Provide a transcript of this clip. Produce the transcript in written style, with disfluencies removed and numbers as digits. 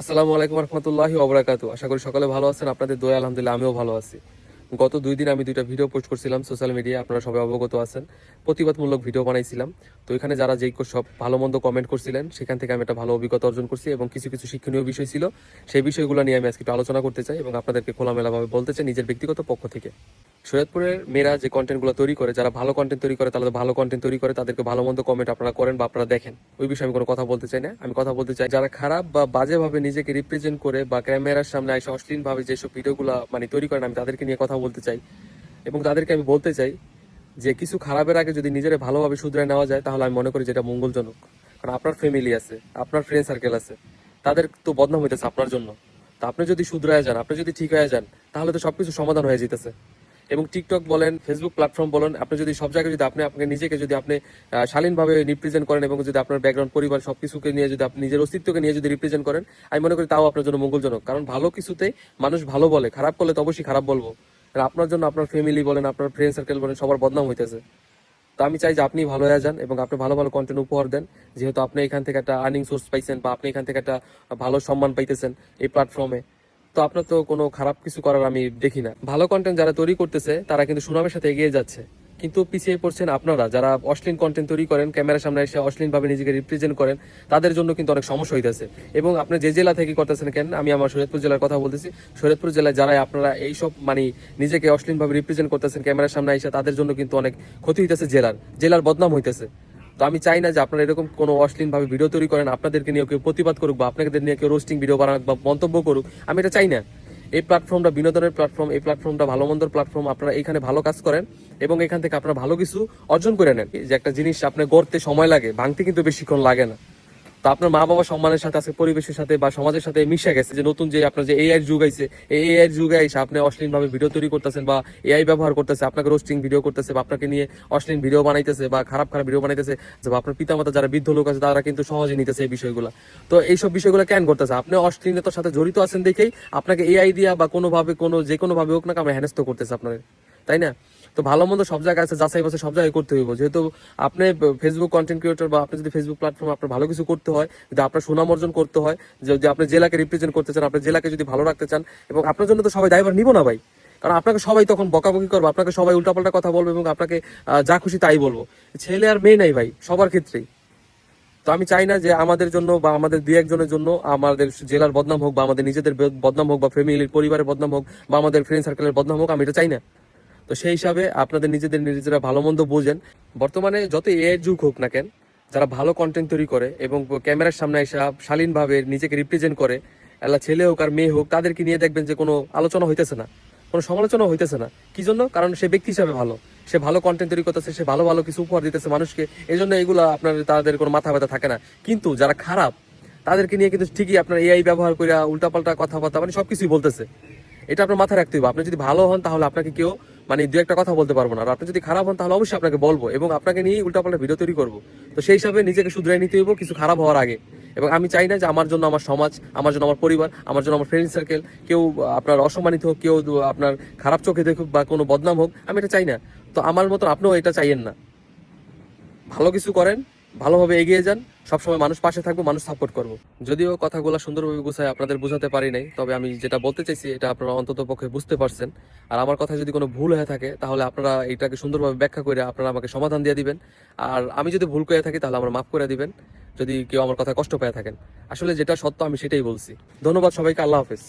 আসসালামু আলাইকুম রহমতুল্লাহি ওবরাকাতু। আশা করি সকলে ভালো আছেন। আপনাদের দোয়া আলহামদুলিল্লাহ আমিও ভালো আছি। গত 2 দিন আমি 2টা ভিডিও পোস্ট করছিলাম সোশ্যাল মিডিয়ায়, আপনারা সবাই অবগত আছেন। প্রতিবাদমূলক ভিডিও বানাইছিলাম। তো এখানে যারা যেই সব ভালো মন্দ কমেন্ট করছিলেন সেখান থেকে আমি একটা ভালো অভিজ্ঞতা অর্জন করছি এবং কিছু কিছু শিক্ষণীয় বিষয় ছিল, সেই বিষয়গুলো নিয়ে আমি আজকে একটু আলোচনা করতে চাই এবং আপনাদেরকে খোলামেলাভাবে বলতে চাই নিজের ব্যক্তিগত পক্ষ থেকে। সৈয়দপুরের মেয়েরা যে কন্টেন্টগুলো তৈরি করে, যারা ভালো কন্টেন্ট তৈরি করে, তারা ভালো কন্টেন্ট তৈরি করে, তাদেরকে ভালো মন্দ কমেন্ট আপনারা করেন বা আপনারা দেখেন, ওই বিষয়ে আমি কোনো কথা বলতে চাই না। আমি কথা বলতে চাই যারা খারাপ বা বাজেভাবে নিজেকে রিপ্রেজেন্ট করে বা ক্যামেরার সামনে এসে অশ্লীলভাবে যেসব ভিডিওগুলো তৈরি করেন, আমি তাদেরকে নিয়ে কথা বলতে চাই এবং তাদেরকে আমি বলতে চাই যে কিছু খারাপের আগে যদি নিজেরা ভালোভাবে শুধরে নেওয়া যায় তাহলে আমি মনে করি যেটা মঙ্গলজনক। কারণ আপনার ফ্যামিলি আছে, আপনার ফ্রেন্ড সার্কেল আছে, তাদের তো বদনাম হইতেছে আপনার জন্য। তা আপনি যদি শুধরায় যান, আপনি যদি ঠিক হয়ে যান, তাহলে তো সবকিছু সমাধান হয়ে যেতেছে। এবং টিকটক বলেন, ফেসবুক প্ল্যাটফর্ম বলেন, আপনি যদি সব জায়গায় যদি আপনি আপনাকে নিজেকে যদি আপনি শালীনভাবে রিপ্রেজেন্ট করেন এবং যদি আপনার ব্যাকগ্রাউন্ড পরিবার সবকিছুকে নিয়ে যদি আপনি নিজের অস্তিত্বকে নিয়ে যদি রিপ্রেজেন্ট করেন, আমি মনে করি তাও আপনার জন্য মঙ্গলজনক। কারণ ভালো কিছুতেই মানুষ ভালো বলে, খারাপ করলে তো অবশ্যই খারাপ বলবো। আর আপনার জন্য আপনার ফ্যামিলি বলেন, আপনার ফ্রেন্ড সার্কেল বলেন, সবার বদনাম হইতেছে। তো আমি চাই যে আপনি ভালো হয়ে যান এবং আপনি ভালো ভালো কন্টেন্ট উপহার দেন, যেহেতু আপনি এখান থেকে একটা আর্নিং সোর্স পাইছেন বা আপনি এখান থেকে একটা ভালো সম্মান পাইতেছেন এই প্ল্যাটফর্মে। তো আপনার তো কোনো খারাপ কিছু করার আমি দেখি না। ভালো কন্টেন্ট যারা তৈরি করতেছে তারা কিন্তু সুনামের সাথে এগিয়ে যাচ্ছে, কিন্তু পিছিয়ে পড়ছেন আপনারা যারা অশ্লীল কন্টেন্ট তৈরি করেন, ক্যামেরার সামনে এসে অশ্লীলভাবে নিজেকে রিপ্রেজেন্ট করেন। তাদের জন্য কিন্তু অনেক সমস্যা হইতেছে। এবং আপনি যে জেলা থেকে করতেছেন কেন, আমি আমার শরীয়তপুর জেলার কথা বলতেছি, শরীয়তপুর জেলায় যারা আপনারা এইসব নিজেকে অশ্লীলভাবে রিপ্রেজেন্ট করতেছেন ক্যামেরার সামনে এসে, তাদের জন্য কিন্তু অনেক ক্ষতি হইতেছে, জেলার বদনাম হইতেছে। তো আমি চাই না যে আপনারা এরকম কোনো অশ্লীলভাবে ভিডিও তৈরি করেন, আপনাদেরকে নিয়ে কেউ প্রতিবাদ করুক বা আপনাদের নিয়ে কেউ রোস্টিং ভিডিও বানাক বা মন্তব্য করুক, আমি এটা চাই না। এই প্ল্যাটফর্মটা বিনোদনের প্ল্যাটফর্ম, এই প্ল্যাটফর্মটা ভালো মন্দর প্ল্যাটফর্ম। আপনারা এখানে ভালো কাজ করেন এবং এখান থেকে আপনারা ভালো কিছু অর্জন করে নেন। যে একটা জিনিস আপনার গড়তে সময় লাগে, ভাঙতে কিন্তু বেশিক্ষণ লাগে না। তো আপনার মা বাবা সম্মানের সাথে আজকে পরিবেশের সাথে বা সমাজের সাথে মিশে গেছে, যে নতুন যে আপনার যে এআই যুগ আইছে, এই এআই যুগে এসে আপনি অশ্লীল ভাবে ভিডিও তৈরি করতেছেন বা এআই ব্যবহার করতেছে, আপনাকে রোস্টিং ভিডিও করতেছে বা আপনাকে নিয়ে অশ্লীল ভিডিও বানাইতেছে বা খারাপ খারাপ ভিডিও বানাইতেছে, যে আপনার পিতামাতা যারা বৃদ্ধ লোক আছে তারা কিন্তু সহজে নিতেছে এই বিষয়গুলো। তো এইসব বিষয়গুলো কেন করতেছে? আপনি অশ্লীলতার সাথে জড়িত আছেন দেখেই আপনাকে এআই দিয়া বা কোনোভাবে যে কোনো ভাবে হোক না আমরা হেনস্থ করতেছে আপনার, তাই না? তো ভালো মন্দ সব জায়গায় আছে, যাচাই বাছাই সব জায়গায় করতে হইব। যেহেতু আপনি ফেসবুক কন্টেন্ট ক্রিয়েটর বা আপনি যদি ফেসবুক প্ল্যাটফর্ম আপনার ভালো কিছু করতে হয়, যদি আপনার সুনাম অর্জন করতে হয়, যদি আপনি জেলাকে রিপ্রেজেন্ট করতে চান, আপনার জেলাকে যদি ভালো রাখতে চান, এবং আপনার জন্য তো সবাই দায়ভার নিব না ভাই। কারণ আপনাকে সবাই তখন বকাবকি করবে, আপনাকে সবাই উল্টাপাল্টা কথা বলবে এবং আপনাকে যা খুশি তাই বলবো। ছেলে আর মেয়ে নাই ভাই, সবার ক্ষেত্রেই। তো আমি চাই না যে আমাদের জন্য বা আমাদের দুই একজনের জন্য আমাদের জেলার বদনাম হোক বা আমাদের নিজেদের বদনাম হোক বা ফ্যামিলির পরিবারের বদনাম হোক বা আমাদের ফ্রেন্ড সার্কেলের বদনাম হোক, আমি এটা চাই না। তো সেই হিসাবে আপনাদের নিজেরা ভালো মন্দ বোঝেন। বর্তমানে যত এআই যুগ হোক না কেন, যারা ভালো কন্টেন্ট তৈরি করে এবং ক্যামেরার সামনে এসে শালীনভাবে নিজেকে রিপ্রেজেন্ট করে, এলা ছেলে হোক আর মেয়ে হোক, তাদেরকে নিয়ে দেখবেন যে কোনো আলোচনা হইতেছে না, কোনো সমালোচনা হইতেছে না। কি জন্য? কারণ সে ব্যক্তি হিসাবে ভালো, সে ভালো কন্টেন্ট তৈরি করতেছে, সে ভালো ভালো কিছু উপহার দিতেছে মানুষকে, এই জন্য এগুলো আপনার তাদের কোনো মাথা ব্যথা থাকে না। কিন্তু যারা খারাপ, তাদেরকে নিয়ে কিন্তু ঠিকই আপনার এআই ব্যবহার করে উল্টাপাল্টা কথাবার্তা সবকিছুই বলতেছে। এটা আপনার মাথায় রাখতে হবে। আপনি যদি ভালো হন তাহলে আপনাকে কেউ দু একটা কথা বলতে পারবো না, আর আপনি যদি খারাপ হন তাহলে অবশ্যই আপনাকে বলবো এবং আপনাকে নিয়ে উল্টাপাল্টা ভিডিও তৈরি করবো। তো সেই হিসাবে নিজেকে শুধরাই নিতে হইব কিছু খারাপ হওয়ার আগে। এবং আমি চাই না যে আমার জন্য আমার সমাজ, আমার জন্য আমার পরিবার, আমার জন্য আমার ফ্রেন্ড সার্কেল কেউ আপনার অসম্মানিত হোক, কেউ আপনার খারাপ চোখে দেখুক বা কোনো বদনাম হোক, আমি এটা চাই না। তো আমার মতন আপনিও এটা চাইয়েন না। ভালো কিছু করেন, ভালোভাবে এগিয়ে যান, সবসময় মানুষ পাশে থাকবো, মানুষ সাপোর্ট করবো। যদিও কথাগুলো সুন্দরভাবে গুছায় আপনাদের বোঝাতে পারি নাই, তবে আমি যেটা বলতে চাইছি এটা আপনারা অন্তত পক্ষে বুঝতে পারছেন। আর আমার কথা যদি কোনো ভুল হয়ে থাকে তাহলে আপনারা এটাকে সুন্দরভাবে ব্যাখ্যা করে আপনারা আমাকে সমাধান দিয়ে দিবেন। আর আমি যদি ভুল করে থাকি তাহলে আমার মাফ করে দিবেন, যদি কেউ আমার কথা কষ্ট পেয়ে থাকেন। আসলে যেটা সত্য আমি সেটাই বলছি। ধন্যবাদ সবাইকে। আল্লাহ হাফেজ।